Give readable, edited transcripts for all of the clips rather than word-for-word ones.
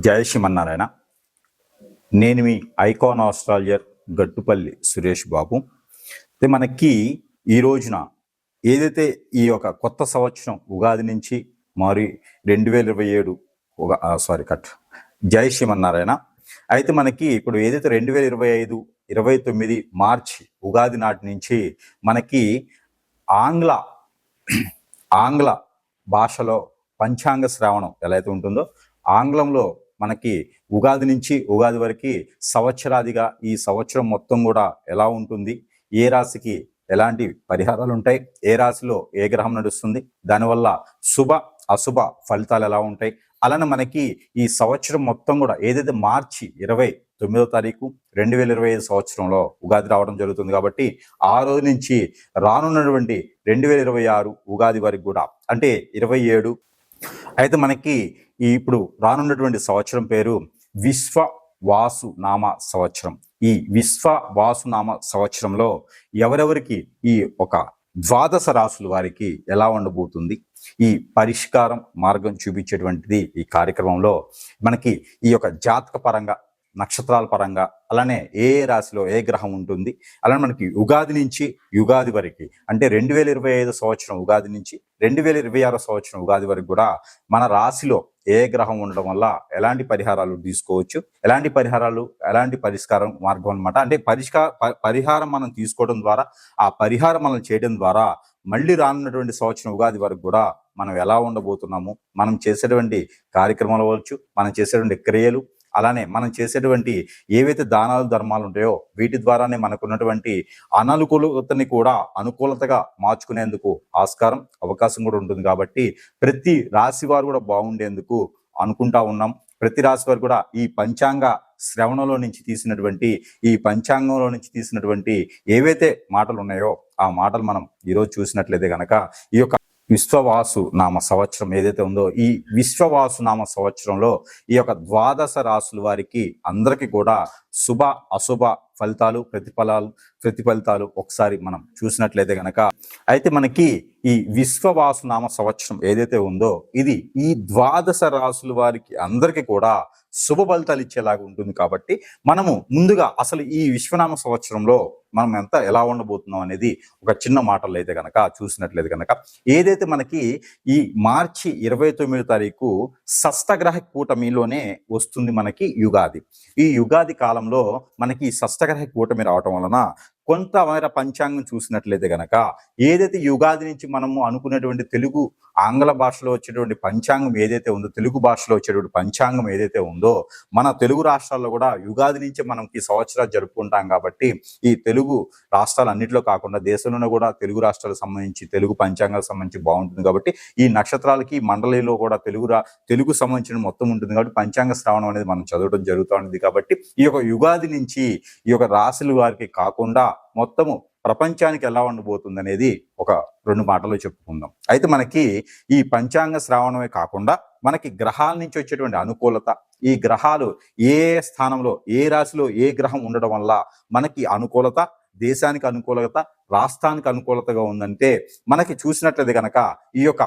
జై శ్రీమన్నారాయణ. నేను మీ icon astrologer Gattupalli Suresh Babu. మనకి ఈ రోజున ఏదైతే ఈ యొక్క కొత్త సంవత్సరం ఉగాది నుంచి మరి 2027 జై శ్రీమన్నారాయణ. అయితే మనకి ఇప్పుడు ఏదైతే 2025 29 మార్చి ఉగాది నాటి నుంచి మనకి ఆంగ్ల భాషలో పంచాంగ శ్రావణం ఎలా అయితే ఉంటుందో ఆంగ్లంలో మనకి ఉగాది నుంచి ఉగాది వరకు సంవత్సరాదిగా ఈ సంవత్సరం మొత్తం కూడా ఎలా ఉంటుంది, ఏ రాశికి ఎలాంటి పరిహారాలు ఉంటాయి, ఏ రాశిలో ఏ గ్రహం నడుస్తుంది, దానివల్ల శుభ అశుభ ఫలితాలు ఎలా ఉంటాయి, అలానే మనకి ఈ సంవత్సరం మొత్తం కూడా ఏదైతే మార్చి 29వ తారీఖు 2025 సంవత్సరంలో ఉగాది రావడం జరుగుతుంది. కాబట్టి ఆ రోజు నుంచి రానున్నటువంటి 2026 ఉగాది వరకు కూడా అంటే 27. అయితే మనకి ఇప్పుడు రానున్నటువంటి సంవత్సరం పేరు విశ్వవాసునామ సంవత్సరం. ఈ విశ్వవాసునామ సంవత్సరంలో ఎవరెవరికి ఈ ఒక ద్వాదశ రాశుల వారికి ఎలా ఉండబోతుంది, ఈ పరిష్కారం మార్గం చూపించేటువంటిది ఈ కార్యక్రమంలో మనకి ఈ యొక్క జాతక పరంగా, నక్షత్రాల పరంగా, అలానే ఏ రాశిలో ఏ గ్రహం ఉంటుంది, అలానే మనకి ఉగాది నుంచి యుగాది వరకు అంటే 2025 సంవత్సరం ఉగాది నుంచి 2026 సంవత్సరం ఉగాది వరకు కూడా మన రాశిలో ఏ గ్రహం ఉండడం వల్ల ఎలాంటి పరిహారాలు తీసుకోవచ్చు, ఎలాంటి పరిష్కారం మార్గం అనమాట. అంటే పరిహారం మనం తీసుకోవడం ద్వారా, ఆ పరిహారం మనం చేయడం ద్వారా మళ్ళీ రానున్నటువంటి సంవత్సరం ఉగాది వరకు కూడా మనం ఎలా ఉండబోతున్నాము, మనం చేసేటువంటి కార్యక్రమాలు అవ్వచ్చు, మనం చేసేటువంటి క్రియలు, అలానే మనం చేసేటువంటి ఏవైతే దానాలు ధర్మాలు ఉంటాయో వీటి ద్వారానే మనకున్నటువంటి అననుకూలతని కూడా అనుకూలతగా మార్చుకునేందుకు అవకాశం కూడా ఉంటుంది. కాబట్టి ప్రతి రాశి వారు కూడా బాగుండేందుకు అనుకుంటా ఉన్నాం. ప్రతి రాశి వారు కూడా ఈ పంచాంగ శ్రవణంలో నుంచి తీసినటువంటి ఏవైతే మాటలు ఉన్నాయో ఆ మాటలు మనం ఈరోజు చూసినట్లయితే కనుక ఈ యొక్క విశ్వవాసు నామ సంవత్సరం ఏదైతే ఉందో ఈ విశ్వవాసు నామ సంవత్సరంలో ఈ యొక్క ద్వాదశ రాశుల వారికి అందరికీ కూడా శుభ అశుభ ఫలితాలు ప్రతిఫలితాలు ఒకసారి మనం చూసినట్లయితే కనుక, అయితే మనకి ఈ విశ్వవాసు నామ సంవత్సరం ఏదైతే ఉందో ఇది ఈ ద్వాదశ రాశుల వారికి అందరికీ కూడా శుభ ఫలితాలు ఇచ్చేలాగా ఉంటుంది. కాబట్టి మనము ముందుగా అసలు ఈ విశ్వనామ సంవత్సరంలో మనం ఎలా ఉండబోతున్నాం అనేది ఒక చిన్న మాటలు అయితే కనుక చూసినట్లయితే కనుక, ఏదైతే మనకి ఈ మార్చి 29వ తారీఖు షష్టగ్రహ కూటమిలోనే వస్తుంది మనకి యుగాది. ఈ యుగాది కాలంలో మనకి షష్టగ్రహ కూటమి రావటం వలన కొంతమేర పంచాంగం చూసినట్లయితే గనక ఏదైతే యుగాది నుంచి మనము అనుకునేటువంటి తెలుగు ఆంగ్ల భాషలో వచ్చేటువంటి పంచాంగం ఏదైతే ఉందో, తెలుగు భాషలో వచ్చేటువంటి పంచాంగం ఏదైతే ఉందో, మన తెలుగు రాష్ట్రాల్లో కూడా యుగాది నుంచి మనకి సంవత్సరాలు జరుపుకుంటాం. కాబట్టి ఈ తెలుగు రాష్ట్రాలు అన్నింటిలో కాకుండా దేశంలోనే కూడా తెలుగు రాష్ట్రాలకు సంబంధించి తెలుగు పంచాంగాలకు సంబంధించి బాగుంటుంది. కాబట్టి ఈ నక్షత్రాలకి మండలిలో కూడా తెలుగు సంబంధించిన మొత్తం ఉంటుంది. కాబట్టి పంచాంగ శ్రావణం అనేది మనం చదవడం జరుగుతూ ఉంటుంది. కాబట్టి ఈ యొక్క యుగాది నుంచి ఈ యొక్క రాశుల వారికి కాకుండా మొత్తము ప్రపంచానికి ఎలా ఉండబోతుంది అనేది ఒక 2 మాటలు చెప్పుకుందాం. అయితే మనకి ఈ పంచాంగ శ్రావణమే కాకుండా మనకి గ్రహాల నుంచి వచ్చేటువంటి అనుకూలత, ఈ గ్రహాలు ఏ స్థానంలో ఏ రాశిలో ఏ గ్రహం ఉండడం వల్ల మనకి అనుకూలత, దేశానికి అనుకూలత, రాష్ట్రానికి అనుకూలతగా ఉందంటే మనకి చూసినట్లయితే కనుక ఈ యొక్క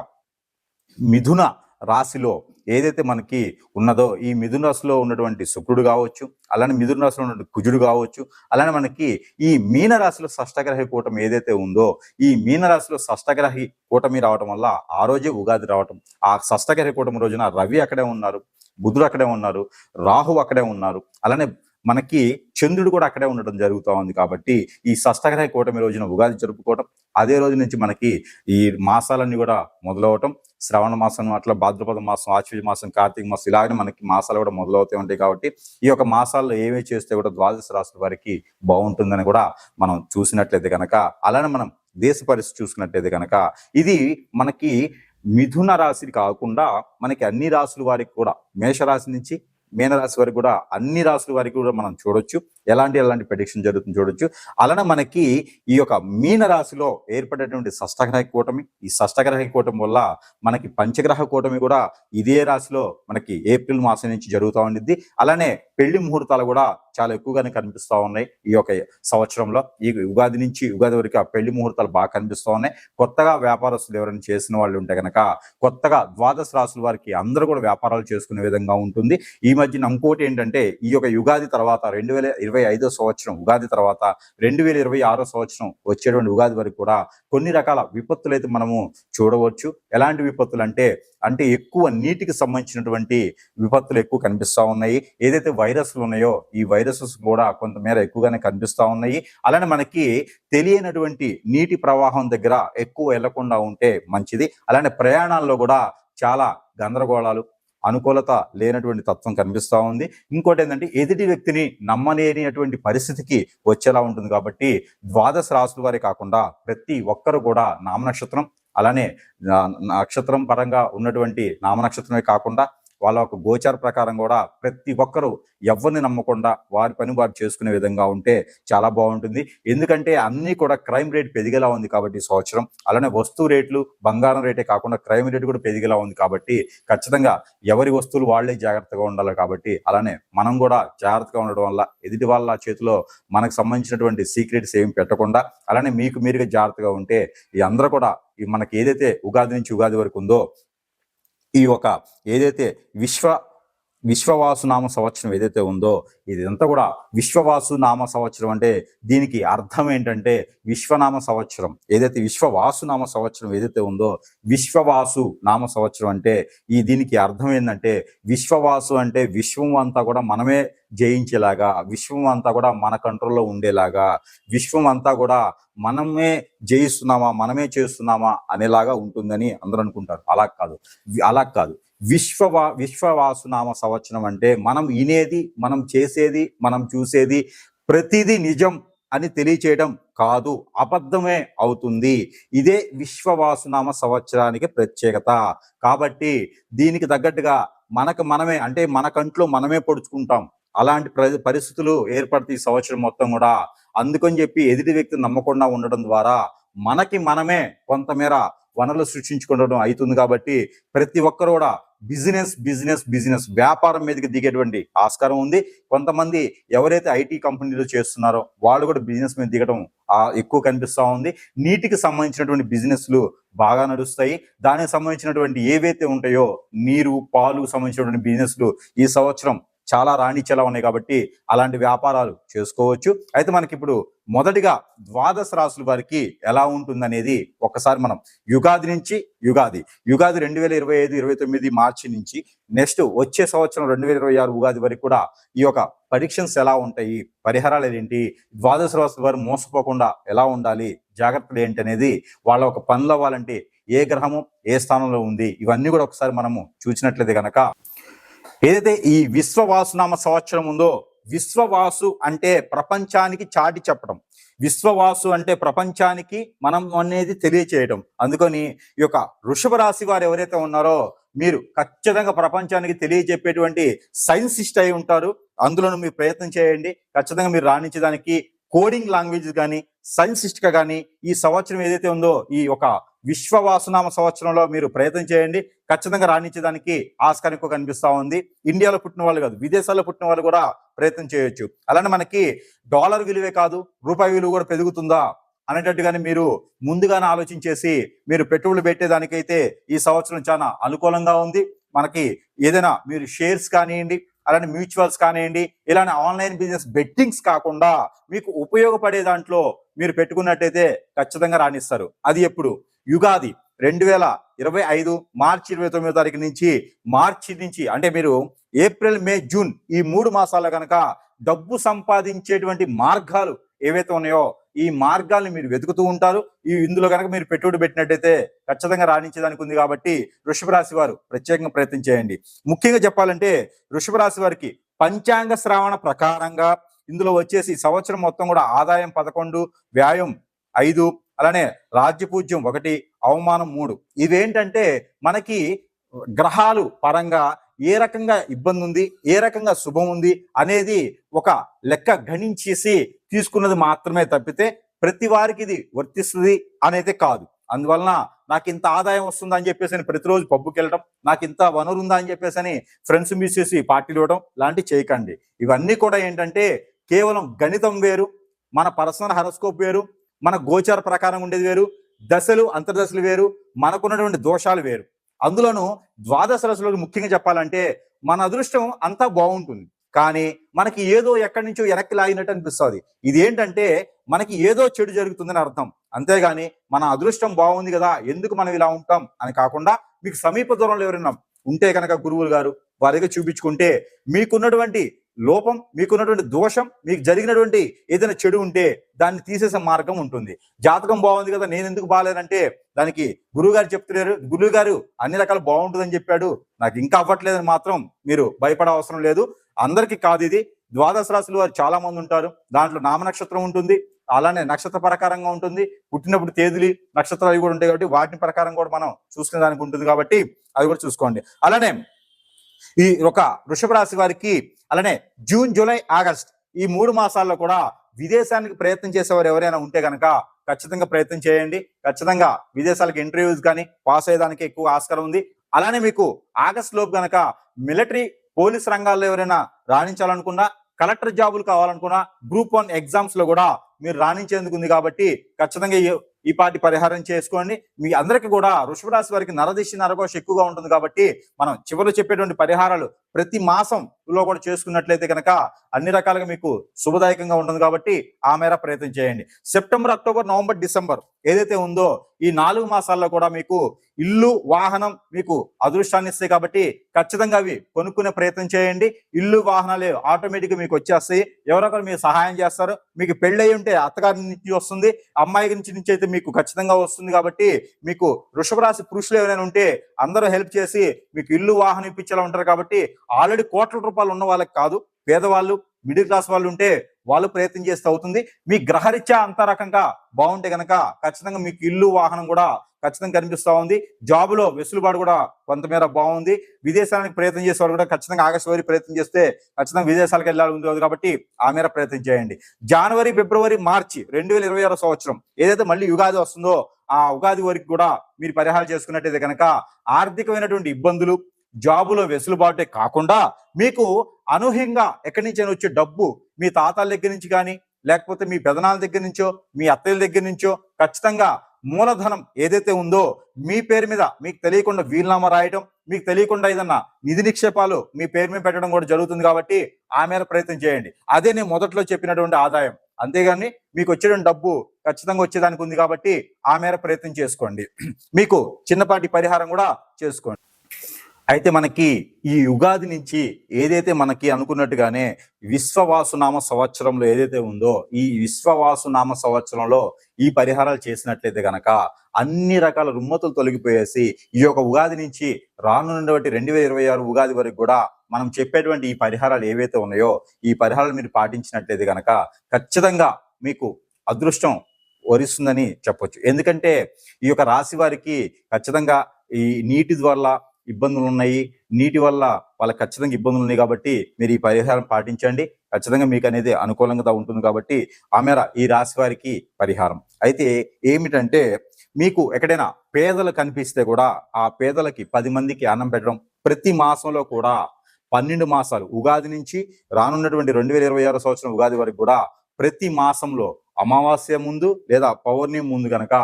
మిథున రాశిలో ఏదైతే మనకి ఉన్నదో ఈ మిథున రాశిలో ఉన్నటువంటి శుక్రుడు కావచ్చు, అలానే మిథున రాశిలో ఉన్నటువంటి కుజుడు కావచ్చు, అలానే మనకి ఈ మీన రాశిలో షష్టగ్రహ కూటమి ఏదైతే ఉందో ఈ మీన రాశిలో షష్టగ్రహ కూటమి రావటం వల్ల ఆ రోజే ఉగాది రావటం, ఆ షష్టగ్రహ కూటమి రోజున రవి అక్కడే ఉన్నారు, బుధుడు అక్కడే ఉన్నారు, రాహు అక్కడే ఉన్నారు, అలానే మనకి చంద్రుడు కూడా అక్కడే ఉండడం జరుగుతూ ఉంది. కాబట్టి ఈ షష్టగ్రహ కూటమి రోజున ఉగాది జరుపుకోవటం, అదే రోజు నుంచి మనకి ఈ మాసాలన్నీ కూడా మొదలవటం, శ్రవణ మాసం, అట్లా భాద్రపద మాసం, ఆశ్వీజ మాసం, కార్తీక మాసం, ఇలాగే మనకి మాసాలు కూడా మొదలవుతూ ఉంటాయి. కాబట్టి ఈ యొక్క మాసాల్లో ఏమేమి చేస్తే కూడా ద్వాదశ రాశుల వారికి బాగుంటుందని కూడా మనం చూసినట్లయితే కనుక, అలానే మనం దేశ పరిస్థితి చూసుకున్నట్లయితే కనుక ఇది మనకి మిథున రాశి కాకుండా మనకి అన్ని రాశుల వారికి కూడా మేషరాశి నుంచి మీనరాశి వరకు కూడా అన్ని రాశుల వారికి కూడా మనం చూడొచ్చు. ఎలాంటి ప్రెడిక్షన్ జరుగుతుంది చూడొచ్చు. అలానే మనకి ఈ యొక్క మీన రాశిలో ఏర్పడేటువంటి షష్టగ్రహ కూటమి, ఈ షష్టగ్రహ కూటమి వల్ల మనకి పంచగ్రహ కూటమి కూడా ఇదే రాశిలో మనకి ఏప్రిల్ మాసం నుంచి జరుగుతూ ఉండిద్ది. అలానే పెళ్లి ముహూర్తాలు కూడా చాలా ఎక్కువగానే కనిపిస్తూ ఉన్నాయి ఈ యొక్క సంవత్సరంలో. ఈ ఉగాది నుంచి ఉగాది వరకు ఆ పెళ్లి ముహూర్తాలు బాగా కనిపిస్తూ ఉన్నాయి. కొత్తగా వ్యాపారస్తులు ఎవరైనా చేసిన వాళ్ళు ఉంటే కనుక కొత్తగా ద్వాదశ రాశుల వారికి అందరూ కూడా వ్యాపారాలు చేసుకునే విధంగా ఉంటుంది. ఈ మధ్యన ఇంకోటి ఏంటంటే ఈ యొక్క యుగాది తర్వాత 2025 సంవత్సరం ఉగాది తర్వాత 2026 సంవత్సరం వచ్చేటువంటి ఉగాది వరకు కూడా కొన్ని రకాల విపత్తులు అయితే మనము చూడవచ్చు. ఎలాంటి విపత్తులు అంటే ఎక్కువ నీటికి సంబంధించినటువంటి విపత్తులు ఎక్కువ కనిపిస్తూ ఉన్నాయి. ఏదైతే వైరస్లు ఉన్నాయో ఈ వైరసెస్ కూడా కొంతమేర ఎక్కువగానే కనిపిస్తూ ఉన్నాయి. అలానే మనకి తెలియనటువంటి నీటి ప్రవాహం దగ్గర ఎక్కువ వెళ్లకుండా ఉంటే మంచిది. అలానే ప్రయాణాల్లో కూడా చాలా గందరగోళాలు, అనుకూలత లేనటువంటి తత్వం కనిపిస్తూ ఉంది. ఇంకోటి ఏంటంటే ఎదుటి వ్యక్తిని నమ్మలేనిటువంటి పరిస్థితికి వచ్చేలా ఉంటుంది. కాబట్టి ద్వాదశ రాశుల వారే కాకుండా ప్రతి ఒక్కరు కూడా నామనక్షత్రం, అలానే నక్షత్రం పరంగా ఉన్నటువంటి నామనక్షత్రమే కాకుండా వాళ్ళ ఒక గోచార ప్రకారం కూడా ప్రతి ఒక్కరూ ఎవరిని నమ్మకుండా వారి పని వారు చేసుకునే విధంగా ఉంటే చాలా బాగుంటుంది. ఎందుకంటే అన్నీ కూడా క్రైమ్ రేట్ పెరిగేలా ఉంది కాబట్టి ఈ సంవత్సరం. అలానే వస్తువు రేట్లు, బంగారం రేటే కాకుండా క్రైమ్ రేట్ కూడా పెరిగేలా ఉంది. కాబట్టి ఖచ్చితంగా ఎవరి వస్తువులు వాళ్లే జాగ్రత్తగా ఉండాలి. కాబట్టి అలానే మనం కూడా జాగ్రత్తగా ఉండడం వల్ల ఎదుటి వాళ్ళ చేతిలో మనకు సంబంధించినటువంటి సీక్రెట్స్ ఏమి పెట్టకుండా అలానే మీకు మీరుగా జాగ్రత్తగా ఉంటే ఈ అందరూ కూడా మనకి ఏదైతే ఉగాది నుంచి ఉగాది వరకు ఉందో ఈ ఒక ఏదైతే విశ్వవాసునామ సంవత్సరం ఏదైతే ఉందో ఇదంతా కూడా విశ్వవాసునామ సంవత్సరం అంటే దీనికి అర్థం ఏంటంటే విశ్వనామ సంవత్సరం. ఏదైతే విశ్వవాసునామ సంవత్సరం ఏదైతే ఉందో విశ్వవాసు నామ సంవత్సరం అంటే దీనికి అర్థం ఏంటంటే విశ్వవాసు అంటే విశ్వం అంతా కూడా మనమే జయించేలాగా, విశ్వం అంతా కూడా మన కంట్రోల్లో ఉండేలాగా, విశ్వం అంతా కూడా మనమే జయిస్తున్నామా మనమే చేస్తున్నామా అనేలాగా ఉంటుందని అందరూ అనుకుంటారు. అలా కాదు. విశ్వవాసునామ సంవత్సరం అంటే మనం వినేది, మనం చేసేది, మనం చూసేది ప్రతిదీ నిజం అని తెలియచేయడం కాదు, అబద్ధమే అవుతుంది. ఇదే విశ్వవాసునామ సంవత్సరానికి ప్రత్యేకత. కాబట్టి దీనికి తగ్గట్టుగా మనమే అంటే మన కంట్లో మనమే పొడుచుకుంటాం. అలాంటి పరిస్థితులు ఏర్పడతాయి ఈ సంవత్సరం మొత్తం కూడా. అందుకని చెప్పి ఎదుటి వ్యక్తిని నమ్మకుండా ఉండడం ద్వారా మనమే కొంతమేర వనరులు సృష్టించుకోవడం అవుతుంది. కాబట్టి ప్రతి ఒక్కరు కూడా బిజినెస్ వ్యాపారం మీదకి దిగేటువంటి ఆస్కారం ఉంది. కొంతమంది ఎవరైతే ఐటీ కంపెనీలు చేస్తున్నారో వాళ్ళు కూడా బిజినెస్ మీద దిగడం ఎక్కువ కనిపిస్తూ ఉంది. నీటికి సంబంధించినటువంటి బిజినెస్లు బాగా నడుస్తాయి. దానికి సంబంధించినటువంటి ఏవైతే ఉంటాయో నీరు, పాలు సంబంధించినటువంటి బిజినెస్లు ఈ సంవత్సరం చాలా రాణించేలా ఉన్నాయి. కాబట్టి అలాంటి వ్యాపారాలు చేసుకోవచ్చు. అయితే మనకి ఇప్పుడు మొదటిగా ద్వాదశ రాశుల వారికి ఎలా ఉంటుందనేది ఒక్కసారి మనం యుగాది నుంచి యుగాది 2025-29 మార్చి నుంచి నెక్స్ట్ వచ్చే సంవత్సరం 2026 ఉగాది వరకు కూడా ఈ యొక్క పరీక్షన్స్ ఎలా ఉంటాయి, పరిహారాలు ఏంటి, ద్వాదశ రాశుల వారు మోసపోకుండా ఎలా ఉండాలి, జాగ్రత్తలు ఏంటి అనేది, వాళ్ళ ఒక పనులు అవ్వాలంటే ఏ గ్రహము ఏ స్థానంలో ఉంది, ఇవన్నీ కూడా ఒకసారి మనము చూసినట్లయితే కనుక ఏదైతే ఈ విశ్వవాసునామ సంవత్సరం ఉందో విశ్వవాసు అంటే ప్రపంచానికి చాటి చెప్పడం, విశ్వవాసు అంటే ప్రపంచానికి మనం అనేది తెలియచేయడం. అందుకని ఈ యొక్క వృషభ రాశి వారు ఎవరైతే ఉన్నారో మీరు ఖచ్చితంగా ప్రపంచానికి తెలియజెప్పేటువంటి సైన్సిస్ట్ అయి ఉంటారు. అందులో మీరు ప్రయత్నం చేయండి. ఖచ్చితంగా మీరు రాణించడానికి కోడింగ్ లాంగ్వేజ్ కానీ సైన్సిస్ట్ గా కానీ ఈ సంవత్సరం ఏదైతే ఉందో ఈ ఒక విశ్వవాసునామ సంవత్సరంలో మీరు ప్రయత్నం చేయండి. ఖచ్చితంగా రాణించడానికి ఆస్కారం ఎక్కువ కనిపిస్తూ ఉంది. ఇండియాలో పుట్టిన వాళ్ళు కాదు, విదేశాల్లో పుట్టిన వాళ్ళు కూడా ప్రయత్నం చేయొచ్చు. అలానే మనకి డాలర్ విలువే కాదు రూపాయి విలువ కూడా పెరుగుతుందా అనేటట్టుగానే మీరు ముందుగానే ఆలోచించేసి మీరు పెట్టుబడులు పెట్టేదానికైతే ఈ సంవత్సరం చాలా అనుకూలంగా ఉంది. మనకి ఏదైనా మీరు షేర్స్ కానివ్వండి, అలానే మ్యూచువల్స్ కానివ్వండి, ఇలానే ఆన్లైన్ బిజినెస్ బెట్టింగ్స్ కాకుండా మీకు ఉపయోగపడే దాంట్లో మీరు పెట్టుకున్నట్టయితే ఖచ్చితంగా రాణిస్తారు. అది ఎప్పుడు యుగాది 2025 మార్చి 29వ తారీఖు నుంచి అంటే మీరు ఏప్రిల్, మే, జూన్ ఈ 3 మాసాల కనుక డబ్బు సంపాదించేటువంటి మార్గాలు ఏవైతే ఉన్నాయో ఈ మార్గాల్ని మీరు వెతుకుతూ ఉంటారు. ఇందులో కనుక మీరు పెట్టుబడి పెట్టినట్టయితే ఖచ్చితంగా రాణించేదానికి ఉంది. కాబట్టి వృషభ రాశి వారు ప్రత్యేకంగా ప్రయత్నం చేయండి. ముఖ్యంగా చెప్పాలంటే వృషభ రాశి వారికి పంచాంగ శ్రావణ ప్రకారంగా ఇందులో వచ్చేసి సంవత్సరం మొత్తం కూడా ఆదాయం 11, వ్యాయం 5, అలానే రాజ్యపూజ్యం 1, అవమానం 3. ఇవేంటంటే మనకి గ్రహాలు పరంగా ఏ రకంగా ఇబ్బంది ఉంది, ఏ రకంగా శుభం ఉంది అనేది ఒక లెక్క గణించేసి తీసుకున్నది మాత్రమే తప్పితే ప్రతి వారికి ఇది వర్తిస్తుంది అనేది కాదు. అందువలన నాకు ఇంత ఆదాయం వస్తుందా అని చెప్పేసి ప్రతిరోజు పబ్బుకి వెళ్ళడం, నాకు ఇంత వనరు ఉందా అని చెప్పేసి ఫ్రెండ్స్ మిస్ చేసి పార్టీలు ఇవ్వడం లాంటివి చేయకండి. ఇవన్నీ కూడా ఏంటంటే కేవలం గణితం వేరు, మన పర్సనల్ హరోస్కోప్ వేరు, మన గోచార ప్రకారం ఉండేది వేరు, దశలు అంతర్దశలు వేరు, మనకున్నటువంటి దోషాలు వేరు. అందులోనూ ద్వాదశ రాశులకు ముఖ్యంగా చెప్పాలంటే మన అదృష్టం అంతా బాగుంటుంది, కానీ మనకి ఏదో ఎక్కడి నుంచో వెనక్కి లాగినట్టు అనిపిస్తుంది. ఇది ఏంటంటే మనకి ఏదో చెడు జరుగుతుందని అర్థం. అంతేగాని మన అదృష్టం బాగుంది కదా ఎందుకు మనం ఇలా ఉంటాం అని కాకుండా, మీకు సమీప దూరంలో ఎవరైనా ఉంటే కనుక గురువులు గారు వారి దగ్గర చూపించుకుంటే మీకున్నటువంటి లోపం, మీకున్నటువంటి దోషం, మీకు జరిగినటువంటి ఏదైనా చెడు ఉంటే దాన్ని తీసేసే మార్గం ఉంటుంది. జాతకం బాగుంది కదా నేను ఎందుకు బాగాలేనంటే దానికి గురువు గారు చెప్తున్నారు, గురువు గారు అన్ని రకాలు బాగుంటుందని చెప్పాడు, నాకు ఇంకా అవ్వట్లేదని మాత్రం మీరు భయపడే అవసరం లేదు. అందరికీ కాదు ఇది. ద్వాదశ రాశులు వారు చాలా మంది ఉంటారు, దాంట్లో నామ నక్షత్రం ఉంటుంది, అలానే నక్షత్ర ప్రకారంగా ఉంటుంది, పుట్టినప్పుడు తేదీలు నక్షత్రాలు కూడా ఉంటాయి కాబట్టి వాటిని ప్రకారం కూడా మనం చూసుకునే దానికి ఉంటుంది కాబట్టి అది కూడా చూసుకోండి. అలానే ఈ ఒక వృషభ రాశి వారికి అలానే జూన్, జూలై, ఆగస్ట్ ఈ 3 మాసాల్లో కూడా విదేశానికి ప్రయత్నం చేసేవారు ఎవరైనా ఉంటే కనుక ఖచ్చితంగా ప్రయత్నం చేయండి. ఖచ్చితంగా విదేశాలకు ఇంటర్వ్యూస్ కానీ పాస్ అయ్యేదానికి ఎక్కువ ఆస్కారం ఉంది. అలానే మీకు ఆగస్ట్ లోపు కనుక మిలిటరీ, పోలీస్ రంగాల్లో ఎవరైనా రాణించాలనుకున్నా, కలెక్టర్ జాబులు కావాలనుకున్నా, గ్రూప్ 1 ఎగ్జామ్స్ లో కూడా మీరు రాణించేందుకు ఉంది కాబట్టి ఖచ్చితంగా ఈ పాటి పరిహారం చేసుకోండి. మీ అందరికీ కూడా వృషభ రాశి వారికి నరదిశ నరఘోష ఎక్కువగా ఉంటుంది కాబట్టి మనం చివరిలో చెప్పేటువంటి పరిహారాలు ప్రతి మాసంలో కూడా చేసుకున్నట్లయితే కనుక అన్ని రకాలుగా మీకు శుభదాయకంగా ఉంటుంది కాబట్టి ఆ మేర ప్రయత్నం చేయండి. సెప్టెంబర్, అక్టోబర్, నవంబర్, డిసెంబర్ ఏదైతే ఉందో ఈ 4 మాసాల్లో కూడా మీకు ఇల్లు, వాహనం మీకు అదృష్టాన్ని ఇస్తాయి కాబట్టి ఖచ్చితంగా అవి కొనుక్కునే ప్రయత్నం చేయండి. ఇల్లు, వాహనాలు ఆటోమేటిక్గా మీకు వచ్చేస్తాయి. ఎవరొకరు మీకు సహాయం చేస్తారు. మీకు పెళ్ళి అయి ఉంటే అత్తగారి నుంచి వస్తుంది, అమ్మాయి నుంచి అయితే మీకు ఖచ్చితంగా వస్తుంది. కాబట్టి మీకు వృషభ రాశి పురుషులు ఎవరైనా ఉంటే అందరూ హెల్ప్ చేసి మీకు ఇల్లు, వాహనం ఇప్పించేలా ఉంటారు. కాబట్టి ఆల్రెడీ కోట్ల రూపాయలు ఉన్న వాళ్ళకి కాదు, పేదవాళ్ళు, మిడిల్ క్లాస్ వాళ్ళు ఉంటే వాళ్ళు ప్రయత్నం చేస్తే అవుతుంది. మీ గ్రహరీత్యా అంత రకంగా బాగుంటే కనుక ఖచ్చితంగా మీకు ఇల్లు, వాహనం కూడా ఖచ్చితంగా కనిపిస్తా ఉంది. జాబులో వెసులుబాటు కూడా కొంతమేర బాగుంది. విదేశానికి ప్రయత్నం చేసే వాళ్ళు కూడా ఖచ్చితంగా ఆగస్టు వరకు ప్రయత్నం చేస్తే ఖచ్చితంగా విదేశాలకు వెళ్ళాలి ఉంది కాబట్టి ఆ మేర ప్రయత్నం చేయండి. జనవరి, ఫిబ్రవరి, మార్చి 2026 సంవత్సరం ఏదైతే మళ్ళీ యుగాది వస్తుందో ఆ ఉగాది వరకు కూడా మీరు పరిహారం చేసుకున్నట్టయితే కనుక ఆర్థికమైనటువంటి ఇబ్బందులు, జాబులో వెసులుబాటే కాకుండా మీకు అనూహ్యంగా ఎక్కడి నుంచి వచ్చే డబ్బు మీ తాతల దగ్గర నుంచి కానీ, లేకపోతే మీ పెదనాల దగ్గర నుంచో, మీ అత్తయ్యల దగ్గర నుంచో ఖచ్చితంగా మూలధనం ఏదైతే ఉందో మీ పేరు మీద మీకు తెలియకుండా వీలునామా రాయటం, మీకు తెలియకుండా ఏదన్నా నిధి నిక్షేపాలు మీ పేరు మీద పెట్టడం కూడా జరుగుతుంది. కాబట్టి ఆ మేర ప్రయత్నం చేయండి. అదే నేను మొదట్లో చెప్పినటువంటి ఆదాయం. అంతేగాని మీకు వచ్చేటువంటి డబ్బు ఖచ్చితంగా వచ్చేదానికి ఉంది కాబట్టి ఆ మేర ప్రయత్నం చేసుకోండి. మీకు చిన్నపాటి పరిహారం కూడా చేసుకోండి. అయితే మనకి ఈ ఉగాది నుంచి ఏదైతే మనకి అనుకున్నట్టుగానే విశ్వవాసునామ సంవత్సరంలో ఏదైతే ఉందో ఈ విశ్వవాసునామ సంవత్సరంలో ఈ పరిహారాలు చేసినట్లయితే గనక అన్ని రకాల రుమ్మతులు తొలగిపోయేసి ఈ యొక్క ఉగాది నుంచి రానున్నటువంటి 2026 ఉగాది వరకు కూడా మనం చెప్పేటువంటి ఈ పరిహారాలు ఏవైతే ఉన్నాయో ఈ పరిహారాలు మీరు పాటించినట్లయితే గనక ఖచ్చితంగా మీకు అదృష్టం వరిస్తుందని చెప్పొచ్చు. ఎందుకంటే ఈ యొక్క రాశి వారికి ఖచ్చితంగా ఈ నీటి వల్ల ఇబ్బందులు ఉన్నాయి, నీటి వల్ల వాళ్ళకి ఖచ్చితంగా ఇబ్బందులు ఉన్నాయి. కాబట్టి మీరు ఈ పరిహారం పాటించండి, ఖచ్చితంగా మీకు అనేది అనుకూలంగా ఉంటుంది. కాబట్టి ఆ మేర ఈ రాశి వారికి పరిహారం అయితే ఏమిటంటే, మీకు ఎక్కడైనా పేదలు కనిపిస్తే కూడా ఆ పేదలకి 10 మందికి అన్నం పెట్టడం, ప్రతి మాసంలో కూడా 12 మాసాలు ఉగాది నుంచి రానున్నటువంటి 2026 సంవత్సరం ఉగాది వరకు కూడా ప్రతి మాసంలో అమావాస్య ముందు లేదా పౌర్ణమి ముందు గనక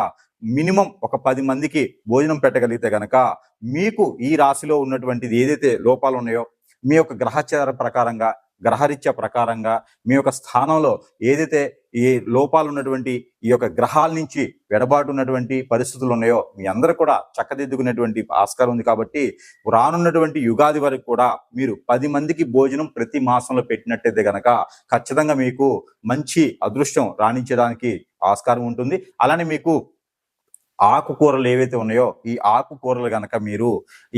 మినిమం ఒక 10 మందికి భోజనం పెట్టగలిగితే గనక మీకు ఈ రాశిలో ఉన్నటువంటిది ఏదైతే లోపాలు ఉన్నాయో మీ యొక్క గ్రహచార ప్రకారంగా, గ్రహరీత్యా ప్రకారంగా మీ యొక్క స్థానంలో ఏదైతే ఈ లోపాలు ఉన్నటువంటి ఈ యొక్క గ్రహాల నుంచి వెడబాటు ఉన్నటువంటి పరిస్థితులు ఉన్నాయో మీ అందరూ కూడా చక్కదిద్దుకునేటువంటి ఆస్కారం ఉంది. కాబట్టి రానున్నటువంటి యుగాది వరకు కూడా మీరు 10 మందికి భోజనం ప్రతి మాసంలో పెట్టినట్టయితే గనక ఖచ్చితంగా మీకు మంచి అదృష్టం రాణించడానికి ఆస్కారం ఉంటుంది. అలానే మీకు ఆకుకూరలు ఏవైతే ఉన్నాయో ఈ ఆకుకూరలు గనక మీరు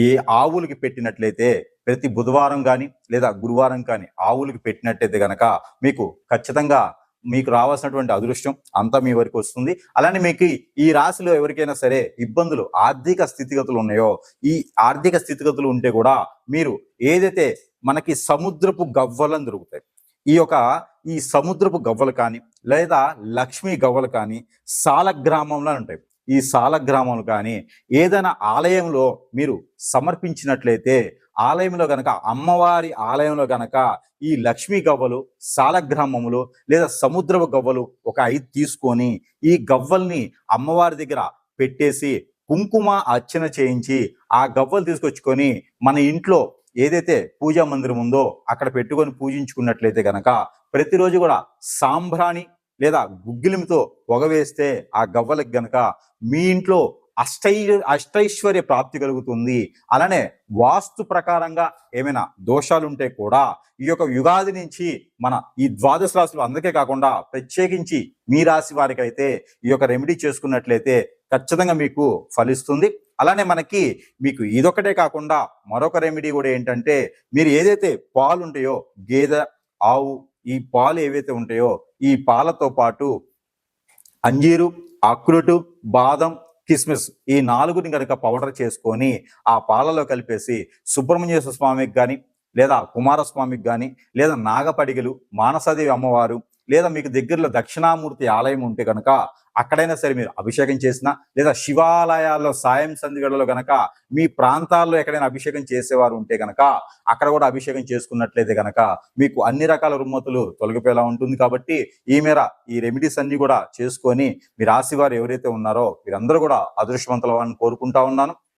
ఈ ఆవులకి పెట్టినట్లయితే ప్రతి బుధవారం కానీ లేదా గురువారం కానీ ఆవులకి పెట్టినట్టయితే గనక మీకు ఖచ్చితంగా మీకు రావాల్సినటువంటి అదృష్టం అంతా మీ వరకు వస్తుంది. అలానే మీకు ఈ రాశిలో ఎవరికైనా సరే ఇబ్బందులు, ఆర్థిక స్థితిగతులు ఉన్నాయో, ఈ ఆర్థిక స్థితిగతులు ఉంటే కూడా మీరు ఏదైతే మనకి సముద్రపు గవ్వలను దొరుకుతాయి, ఈ సముద్రపు గవ్వలు కానీ లేదా లక్ష్మీ గవ్వలు కానీ సాలగ్రామంలో ఉంటాయి. ఈ సాలగ్రామం కానీ ఏదైనా ఆలయంలో మీరు సమర్పించినట్లయితే, ఆలయంలో గనక అమ్మవారి ఆలయంలో గనక ఈ లక్ష్మీ గవ్వలు, సాలగ్రామములు లేదా సముద్రపు గవ్వలు ఒక 5 తీసుకొని ఈ గవ్వల్ని అమ్మవారి దగ్గర పెట్టేసి కుంకుమ అర్చన చేయించి ఆ గవ్వలు తీసుకొచ్చుకొని మన ఇంట్లో ఏదైతే పూజా మందిరం ఉందో అక్కడ పెట్టుకొని పూజించుకున్నట్లయితే గనక ప్రతిరోజు కూడా సాంబ్రాణి లేదా గుగ్గిలిమితో పొగ వేస్తే ఆ గవ్వలకు గనక మీ ఇంట్లో అష్టైశ్వర్య ప్రాప్తి కలుగుతుంది. అలానే వాస్తు ప్రకారంగా ఏమైనా దోషాలుంటే కూడా ఈ యొక్క యుగాది నుంచి మన ఈ ద్వాదశ రాశులు అందరికీ కాకుండా ప్రత్యేకించి మీ రాశి వారికి అయితే ఈ యొక్క రెమెడీ చేసుకున్నట్లయితే ఖచ్చితంగా మీకు ఫలిస్తుంది. అలానే మీకు ఇదొకటే కాకుండా మరొక రెమెడీ కూడా ఏంటంటే, మీరు ఏదైతే పాలు ఉంటాయో గేదె, ఆవు, ఈ పాలు ఏవైతే ఉంటాయో ఈ పాలతో పాటు అంజీరు, అక్రోటు, బాదం, కిస్మిస్ ఈ 4ని కనుక పౌడర్ చేసుకొని ఆ పాలలో కలిపేసి సుబ్రహ్మణ్యేశ్వర స్వామికి కానీ లేదా కుమారస్వామికి కానీ లేదా నాగపడిగలు, మానసాదేవి అమ్మవారు లేదా మీకు దగ్గరలో దక్షిణామూర్తి ఆలయం ఉంటే కనుక అక్కడైనా సరే మీరు అభిషేకం చేసినా, లేదా శివాలయాల్లో సాయం సంధిగడలో గనక మీ ప్రాంతాల్లో ఎక్కడైనా అభిషేకం చేసేవారు ఉంటే గనక అక్కడ కూడా అభిషేకం చేసుకున్నట్లయితే గనక మీకు అన్ని రకాల రుమ్మతులు తొలగిపోయేలా ఉంటుంది. కాబట్టి ఈ మేర ఈ రెమెడీస్ అన్ని కూడా చేసుకొని మీ రాశి వారు ఎవరైతే ఉన్నారో మీరందరూ కూడా అదృష్టవంతులు అవ్వాలని కోరుకుంటా ఉన్నాను.